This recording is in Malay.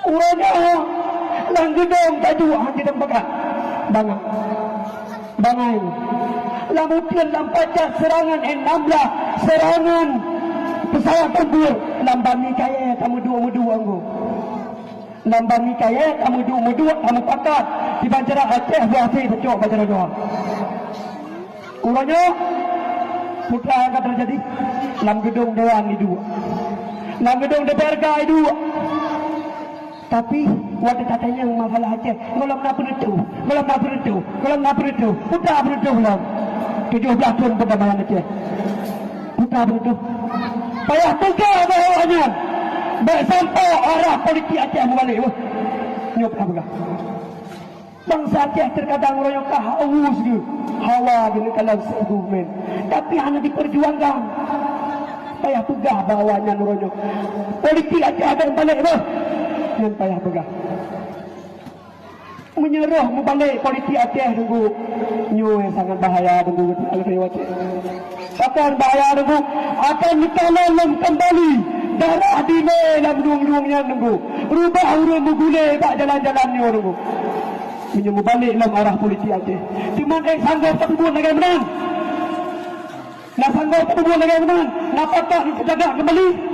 Uranya lang gedong tajuan di tempat bangang bangai lamutian lampacak serangan enamlah serangan pesawat tempur lambangi kaya kamu dua anggo lambangi kaya kamu dua kamu pakat di Banjara Aceh Buasi Pecok Banjara doa uranya putra akan terjadi lam gedung Dewan di dua lam gedung DPRK dua tapi waktu katanya masalah Aceh malam nak beredu putra beredu belum 17 tahun perdamaian Aceh putra beredu payah tegak bawahnya baik sampai arah politik Aceh berbalik nyop apa bangsa Aceh terkadang royong haus dia hawa gini kalau segmen tapi hanya diperjuangkan payah tegak bawahnya royong politik Aceh ada yang balik yang payah tegak menyerah membalik politik Aceh tunggu nyu sangat bahaya tunggu Aceh akan bahaya tunggu akan ditanam kembali darah di dalam duang-duangnya tunggu rubah urut menggulai pak jalan-jalannya tunggu menyemu balik dalam arah politik Aceh cuma sanggup terbuat negara menang nak sanggup terbuat negara menang nak patah dijaga kembali